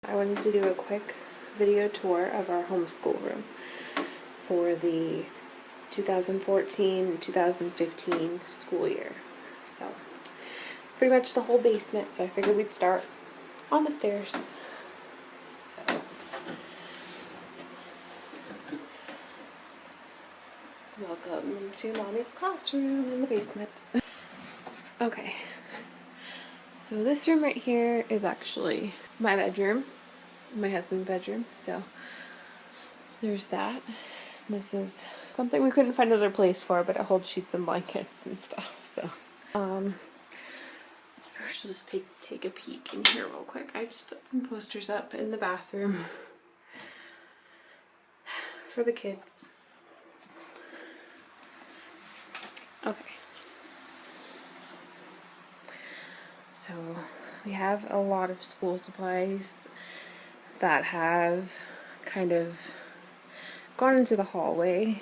I wanted to do a quick video tour of our homeschool room for the 2014-2015 school year. So pretty much the whole basement, so I figured we'd start on the stairs. So welcome to Mommy's classroom in the basement. Okay, so this room right here is actually my bedroom, my husband's bedroom, so there's that. This is something we couldn't find another place for, but it holds sheets and blankets and stuff, so first we'll just take a peek in here real quick. I just put some posters up in the bathroom for the kids. Okay, so we have a lot of school supplies that have kind of gone into the hallway.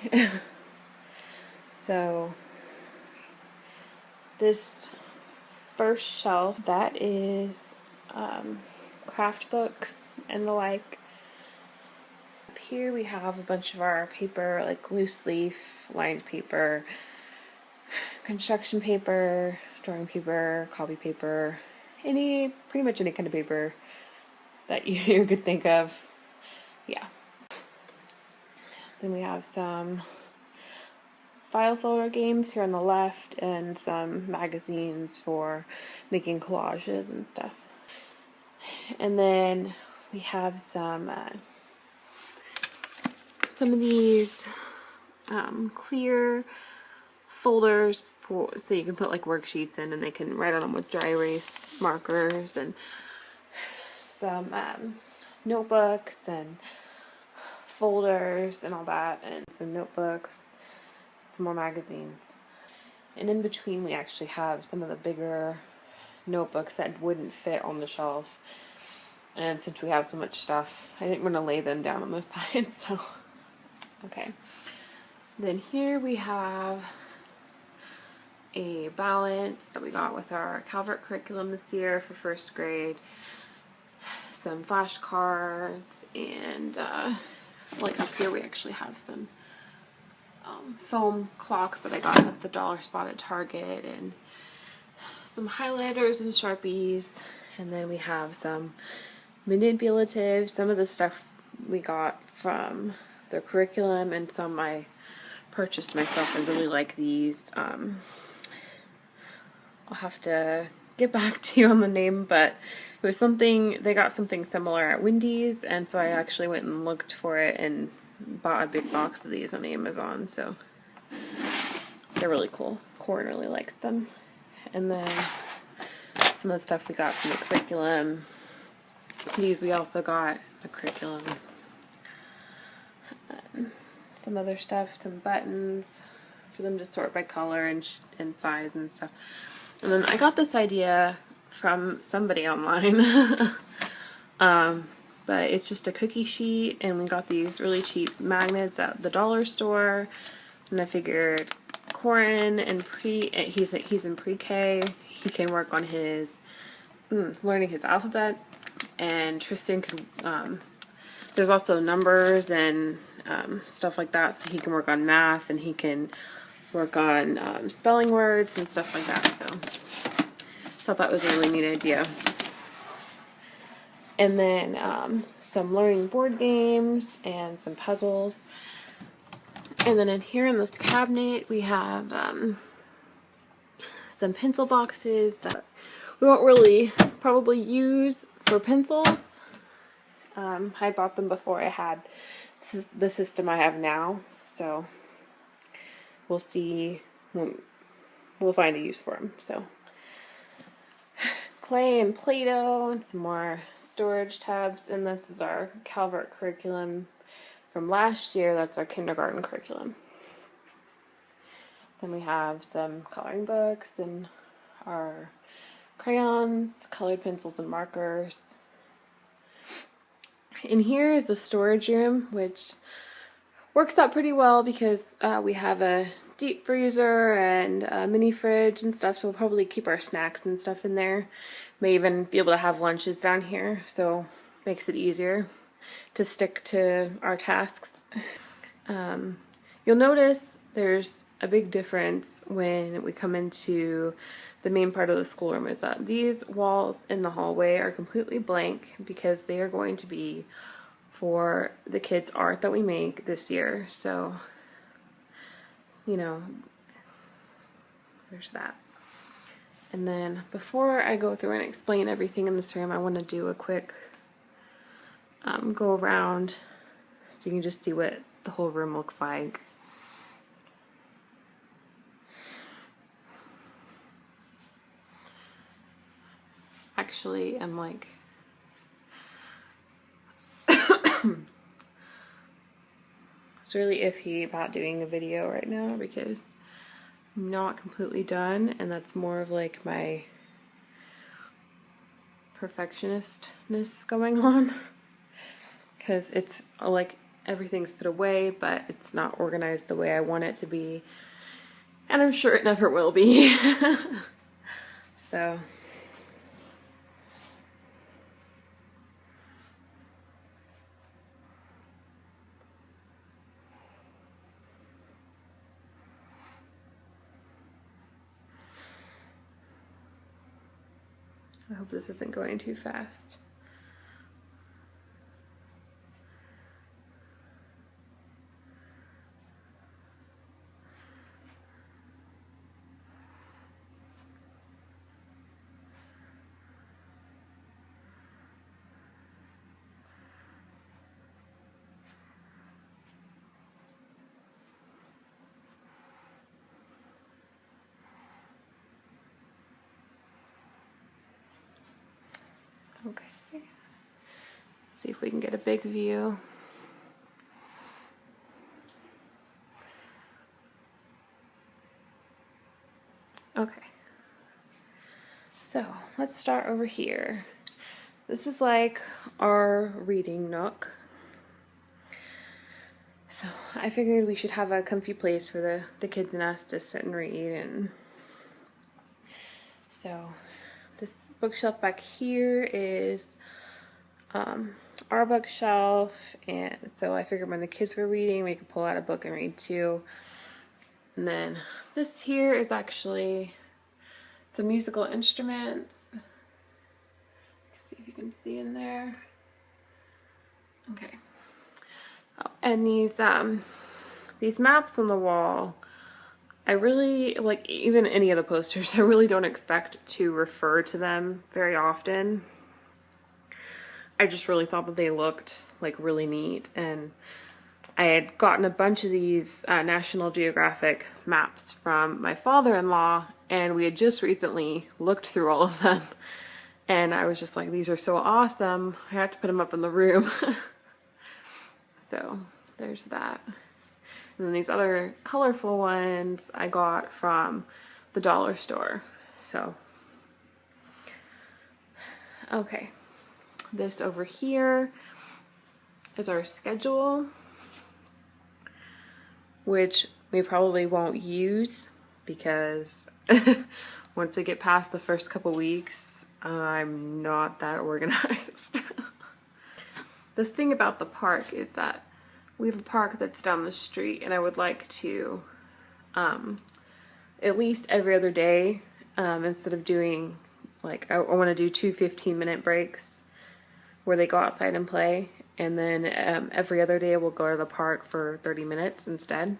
So this first shelf, that is craft books and the like. Up here we have a bunch of our paper, like loose leaf, lined paper, construction paper, drawing paper, copy paper, pretty much any kind of paper that you could think of. Yeah. Then we have some file folder games here on the left and some magazines for making collages and stuff. And then we have some of these clear folders so you can put like worksheets in and they can write on them with dry erase markers, and some notebooks and folders and all that, and some notebooks, some more magazines. And in between we actually have some of the bigger notebooks that wouldn't fit on the shelf, and since we have so much stuff I didn't want to lay them down on the side, so okay. Then here we have a balance that we got with our Calvert curriculum this year for first grade, some flashcards, and like up here we actually have some foam clocks that I got at the dollar spot at Target, and some highlighters and Sharpies. And then we have some manipulatives. Some of the stuff we got from the curriculum and some I purchased myself. I really like these. I'll have to get back to you on the name, but it was something, they got something similar at Wendy's, and so I actually went and looked for it and bought a big box of these on Amazon, so they're really cool. Corin really likes them. And then some of the stuff we got from the curriculum. These we also got the curriculum. Some other stuff, some buttons for them to sort by color and size and stuff. And then I got this idea from somebody online. But it's just a cookie sheet, and we got these really cheap magnets at the dollar store. And I figured Corin and he's in pre-K. He can work on his learning his alphabet, and Tristan could there's also numbers and stuff like that, so he can work on math and he can work on spelling words and stuff like that. So I thought that was a really neat idea. And then some learning board games and some puzzles. And then in here in this cabinet we have some pencil boxes that we won't really probably use for pencils. I bought them before I had the system I have now, so we'll see. We'll find a use for them. So clay and Play-Doh and some more storage tabs, and this is our Calvert curriculum from last year. That's our kindergarten curriculum. Then we have some coloring books and our crayons, colored pencils and markers. In here is the storage room, which works out pretty well because we have a deep freezer and a mini fridge and stuff, so we'll probably keep our snacks and stuff in there. May even be able to have lunches down here, so makes it easier to stick to our tasks. You'll notice there's a big difference when we come into the main part of the schoolroom, is that these walls in the hallway are completely blank because they are going to be for the kids' art that we make this year. So, you know, there's that. And then before I go through and explain everything in this room, I want to do a quick go around so you can just see what the whole room looks like. Actually, I'm like it's really iffy about doing a video right now because I'm not completely done, and that's more of like my perfectionistness going on, because it's like everything's put away but it's not organized the way I want it to be, and I'm sure it never will be. So I hope this isn't going too fast. Okay, see if we can get a big view. Okay, so let's start over here. This is like our reading nook. So I figured we should have a comfy place for the kids and us to sit and read. And so this bookshelf back here is our bookshelf, and so I figured when the kids were reading we could pull out a book and read too. And then this here is actually some musical instruments. See if you can see in there. Okay. Oh, and these maps on the wall, I really, like even any of the posters, I really don't expect to refer to them very often. I just really thought that they looked like really neat, and I had gotten a bunch of these National Geographic maps from my father-in-law, and we had just recently looked through all of them, and I was just like, these are so awesome, I have to put them up in the room. So there's that. And then these other colorful ones I got from the dollar store. So, okay. This over here is our schedule, which we probably won't use because once we get past the first couple weeks, I'm not that organized. This thing about the park is that we have a park that's down the street, and I would like to at least every other day, instead of doing like, I want to do 2 15-minute breaks where they go outside and play, and then every other day we'll go to the park for 30 minutes instead.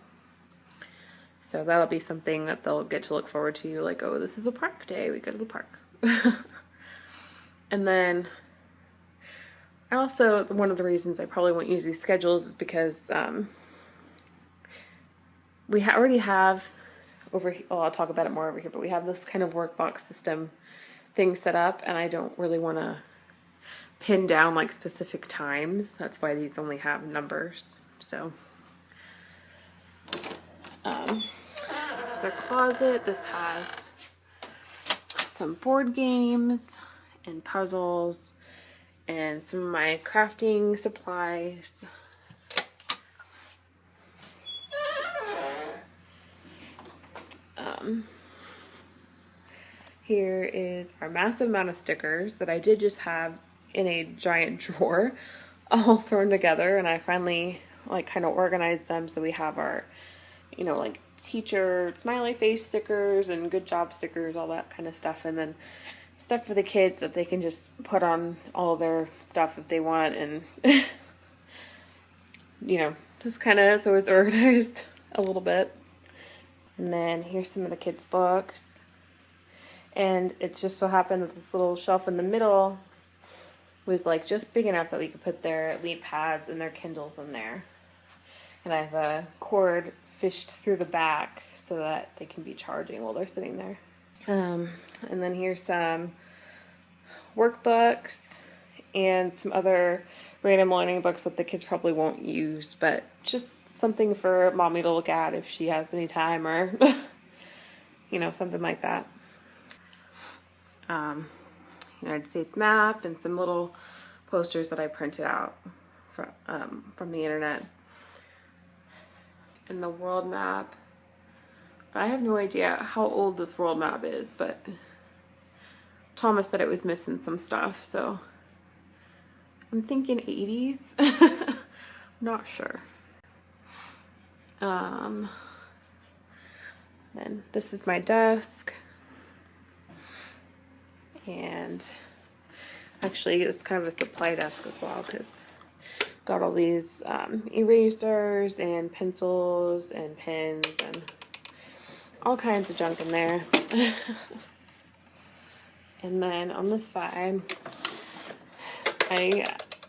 So that'll be something that they'll get to look forward to, like, oh, this is a park day, we go to the park. And then also, one of the reasons I probably won't use these schedules is because we already have over here, well, I'll talk about it more over here, but we have this kind of workbox system thing set up, and I don't really want to pin down like specific times. That's why these only have numbers. So there's our closet. This has some board games and puzzles and some of my crafting supplies. Here is our massive amount of stickers that I did just have in a giant drawer all thrown together, and I finally like kind of organized them so we have our, you know, like teacher smiley face stickers and good job stickers, all that kind of stuff, and then stuff for the kids that they can just put on all their stuff if they want, and you know, just kind of so it's organized a little bit. And then here's some of the kids' books, and it's just so happened that this little shelf in the middle was like just big enough that we could put their lead pads and their Kindles in there. And I have a cord fished through the back so that they can be charging while they're sitting there. And then here's some workbooks and some other random learning books that the kids probably won't use, but just something for mommy to look at if she has any time, or you know, something like that. United States map and some little posters that I printed out from the internet. And the world map. I have no idea how old this world map is, but Thomas said it was missing some stuff, so I'm thinking 80s. Not sure. Then this is my desk. And actually it's kind of a supply desk as well, because got all these erasers and pencils and pens and all kinds of junk in there. And then on the side,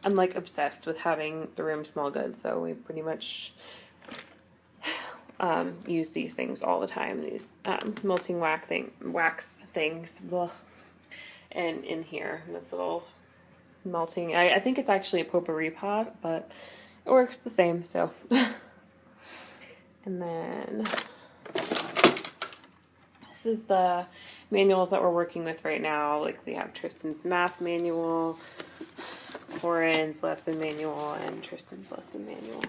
I'm like obsessed with having the room smell good, so we pretty much use these things all the time, these melting wax things. Blah. And in here, in this little melting, I think it's actually a potpourri pot, but it works the same, so. And then this is the manuals that we're working with right now. Like we have Tristan's math manual, Lauren's lesson manual, and Tristan's lesson manual.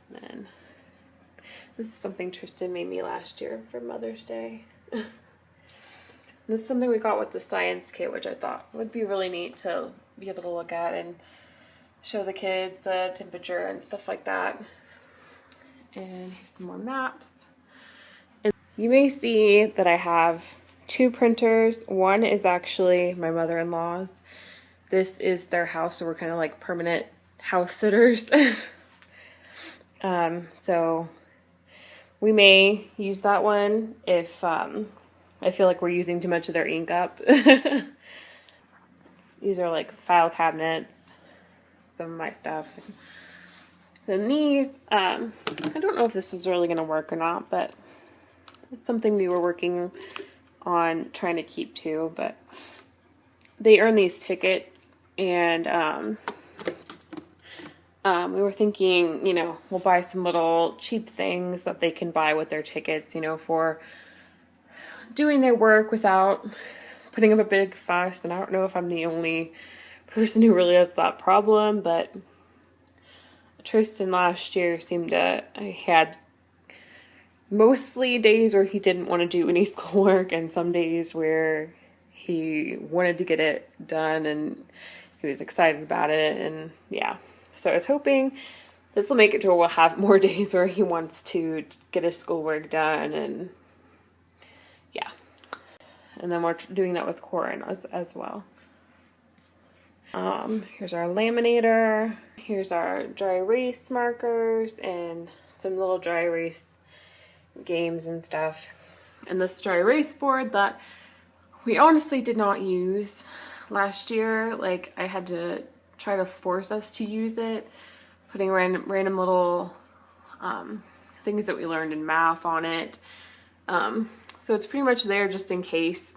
And then this is something Tristan made me last year for Mother's Day. This is something we got with the science kit, which I thought would be really neat to be able to look at and show the kids the temperature and stuff like that. And here's some more maps. And you may see that I have two printers. One is actually my mother-in-law's. This is their house, so we're kind of like permanent house sitters. So we may use that one if I feel like we're using too much of their ink up. These are like file cabinets, some of my stuff. Then these, I don't know if this is really going to work or not, but it's something we were working on trying to keep to. But they earn these tickets, and we were thinking, you know, we'll buy some little cheap things that they can buy with their tickets, you know, for doing their work without putting up a big fuss. And I don't know if I'm the only person who really has that problem, but Tristan last year seemed to, I had mostly days where he didn't want to do any schoolwork, and some days where he wanted to get it done and he was excited about it. And yeah, so I was hoping this will make it to where we'll have more days where he wants to get his schoolwork done. And yeah, and then we're doing that with Corin as well. Here's our laminator. Here's our dry erase markers and some little dry erase games and stuff. And this dry erase board that we honestly did not use last year. Like, I had to try to force us to use it, putting random little things that we learned in math on it. So it's pretty much there just in case,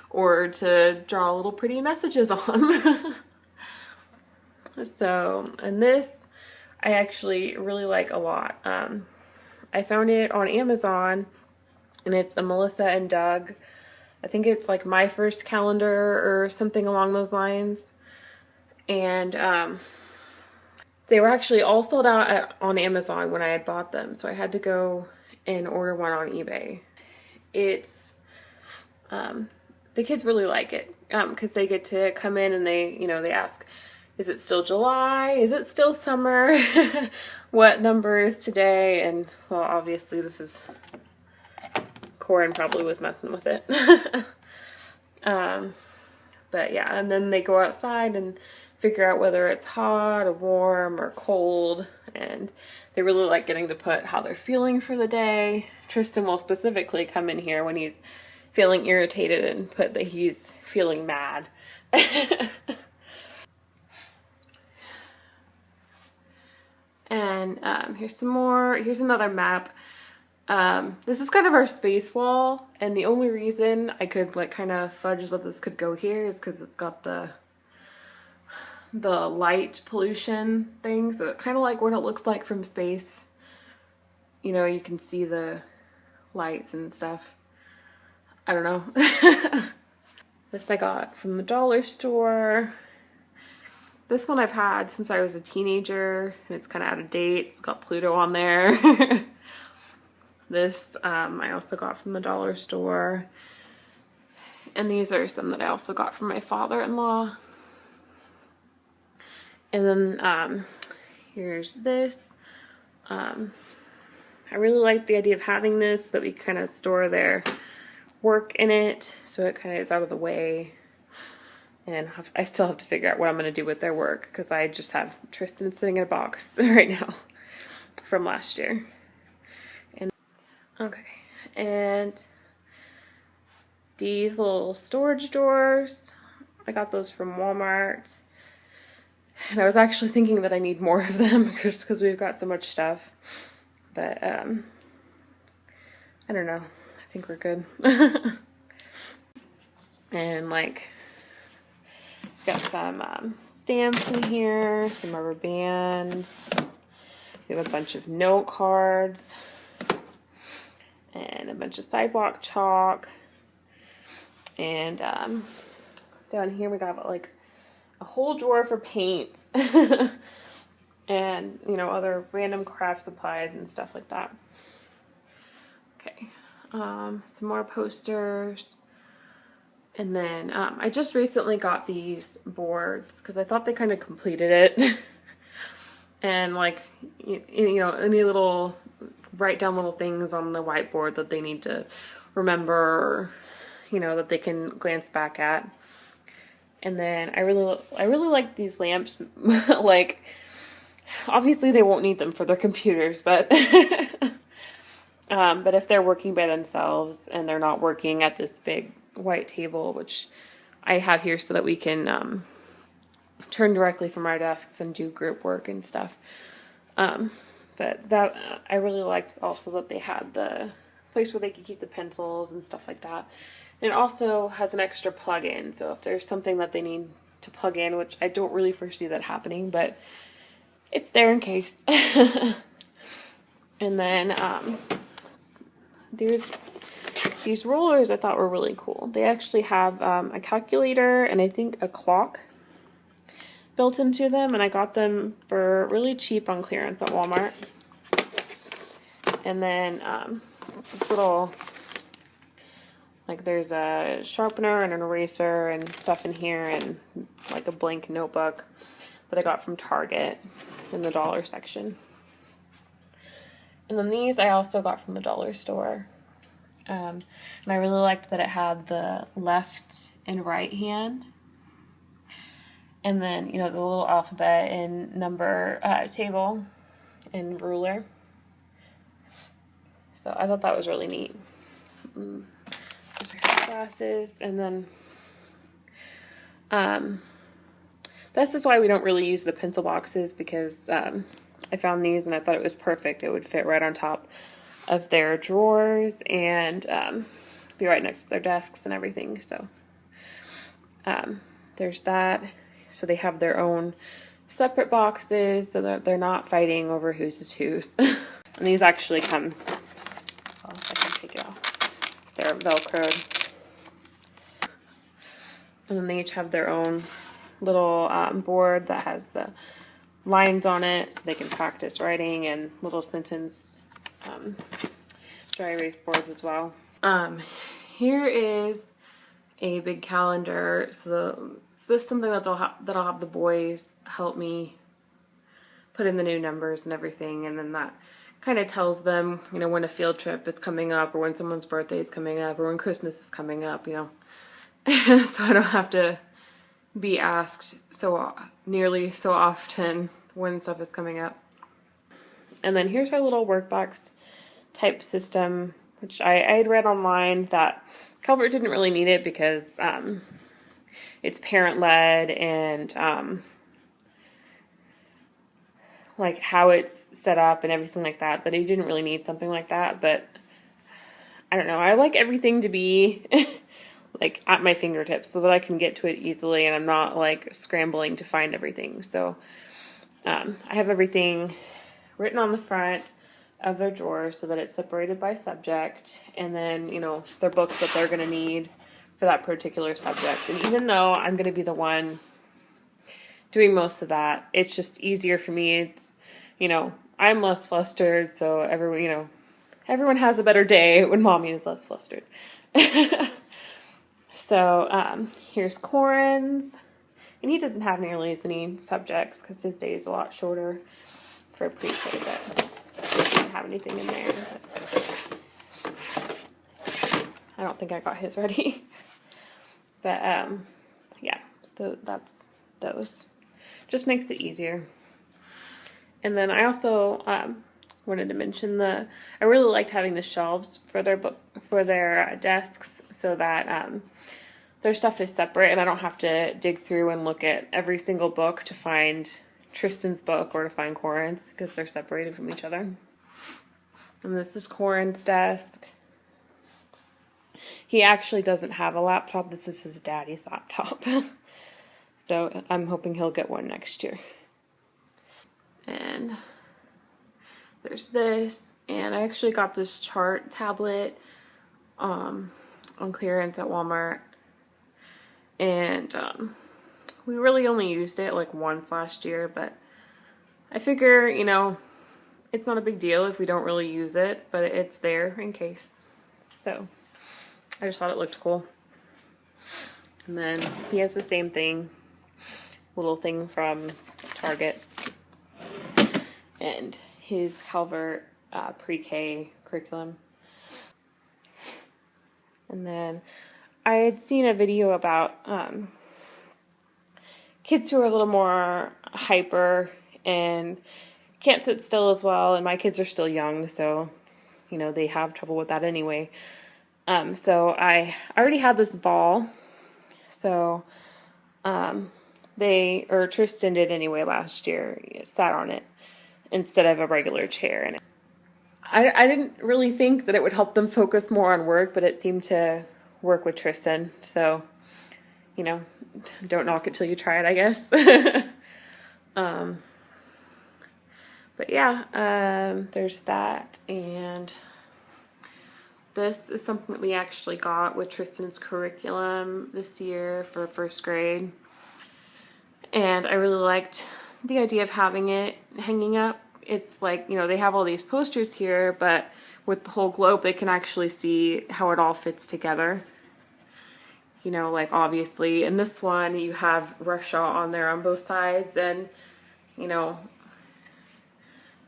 or to draw little pretty messages on. So, and this I actually really like a lot. I found it on Amazon, and it's a Melissa and Doug. I think it's like My First Calendar or something along those lines. And they were actually all sold out on Amazon when I had bought them, so I had to go and order one on eBay. It's the kids really like it because they get to come in and they, you know, they ask, is it still July? Is it still summer? What number is today? And well, obviously this is, Corin probably was messing with it. But yeah, and then they go outside and figure out whether it's hot or warm or cold, and they really like getting to put how they're feeling for the day. Tristan will specifically come in here when he's feeling irritated and put that he's feeling mad. And here's some more. Here's another map. This is kind of our space wall, and the only reason I could like kind of fudge that this could go here is because it's got the light pollution thing, so it kind of like what it looks like from space. You know, you can see the lights and stuff. I don't know. This I got from the dollar store. This one I've had since I was a teenager, and it's kind of out of date. It's got Pluto on there. This I also got from the dollar store. And these are some that I also got from my father-in-law. And then here's this. I really like the idea of having this, that we kind of store their work in it, so it kind of is out of the way. And I still have to figure out what I'm going to do with their work, because I just have Tristan sitting in a box right now from last year. And okay, and these little storage drawers, I got those from Walmart. And I was actually thinking that I need more of them just because we've got so much stuff. But I don't know. I think we're good. And like, got some stamps in here, some rubber bands. We have a bunch of note cards and a bunch of sidewalk chalk. And down here we got like a whole drawer for paints and, you know, other random craft supplies and stuff like that. Okay, some more posters. And then I just recently got these boards because I thought they kind of completed it. And like, you know, any little, write down little things on the whiteboard that they need to remember, or, you know, that they can glance back at. And then I really like these lamps. Like, obviously they won't need them for their computers, but but if they're working by themselves and they're not working at this big white table, which I have here so that we can turn directly from our desks and do group work and stuff. But that I really liked also that they had the place where they could keep the pencils and stuff like that. And it also has an extra plug-in, so if there's something that they need to plug in, which I don't really foresee that happening, but it's there in case. And then these rollers I thought were really cool. They actually have a calculator and I think a clock built into them, and I got them for really cheap on clearance at Walmart. And then this little, like, there's a sharpener and an eraser and stuff in here, and like a blank notebook that I got from Target in the dollar section. And then these I also got from the dollar store. And I really liked that it had the left and right hand. And then, you know, the little alphabet and number table and ruler. So I thought that was really neat. Those are her glasses. And then this is why we don't really use the pencil boxes, because I found these and I thought it was perfect. It would fit right on top of their drawers and be right next to their desks and everything. So there's that. So they have their own separate boxes so that they're not fighting over whose is whose. And these actually come, oh, I can take it off. They're Velcroed. And then they each have their own little board that has the lines on it so they can practice writing, and little sentence dry erase boards as well. Here is a big calendar. So this is something that I'll have the boys help me put in the new numbers and everything, and then that kind of tells them, you know, when a field trip is coming up, or when someone's birthday is coming up, or when Christmas is coming up, you know. So I don't have to be asked nearly so often when stuff is coming up. And then here's our little workbox type system, which I had read online that Calvert didn't really need it because it's parent-led, and like how it's set up and everything like that, he didn't really need something like that. But I don't know, I like everything to be like at my fingertips so that I can get to it easily and I'm not like scrambling to find everything. So I have everything written on the front of their drawers so that it's separated by subject, and then, you know, their books that they're going to need for that particular subject. And even though I'm going to be the one doing most of that, it's just easier for me. It's, you know, I'm less flustered, so everyone has a better day when mommy is less flustered. So here's Corin's, and he doesn't have nearly as many subjects because his day is a lot shorter for pre-K, but he doesn't have anything in there. I don't think I got his ready. But yeah, that's those. Just makes it easier. And then I also wanted to mention I really liked having the shelves for their desks, so that their stuff is separate and I don't have to dig through and look at every single book to find Tristan's book or to find Corin's, because they're separated from each other. And this is Corin's desk. He actually doesn't have a laptop. This is his daddy's laptop. So I'm hoping he'll get one next year. And there's this. And I actually got this chart tablet on clearance at Walmart. And we really only used it like once last year, but I figure, you know, it's not a big deal if we don't really use it, but it's there in case. So I just thought it looked cool. And then he has the same thing, little thing from Target, and his Calvert pre-K curriculum. And then I had seen a video about kids who are a little more hyper and can't sit still as well, and my kids are still young, so, you know, they have trouble with that anyway. So I already had this ball, so Tristan did anyway last year. He sat on it instead of a regular chair. And I didn't really think that it would help them focus more on work, but it seemed to work with Tristan. So, you know, don't knock it till you try it, I guess. But yeah, there's that. And this is something that we actually got with Tristan's curriculum this year for first grade. And I really liked the idea of having it hanging up. It's like, you know, they have all these posters here, but with the whole globe, they can actually see how it all fits together. You know, like obviously in this one, you have Russia on there on both sides, and, you know,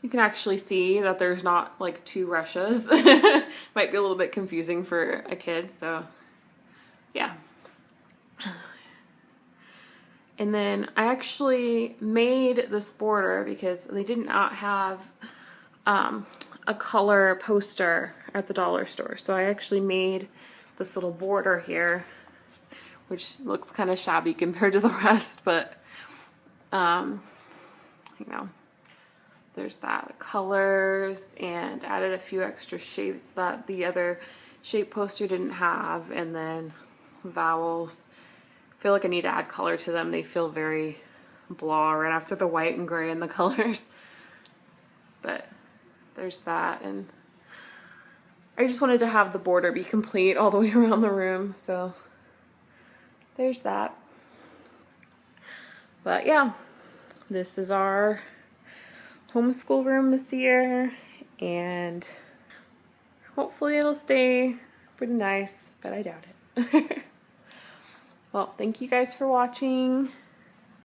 you can actually see that there's not like two Russias. Might be a little bit confusing for a kid, so yeah. And then I actually made this border because they did not have a color poster at the dollar store. So I actually made this little border here, which looks kind of shabby compared to the rest, but you know, there's that, colors, and added a few extra shapes that the other shape poster didn't have, and then vowels. I feel like I need to add color to them. They feel very blah right after the white and gray and the colors. But there's that, and I just wanted to have the border be complete all the way around the room, so there's that. But yeah, this is our homeschool room this year, and hopefully it'll stay pretty nice, but I doubt it. Well, thank you guys for watching.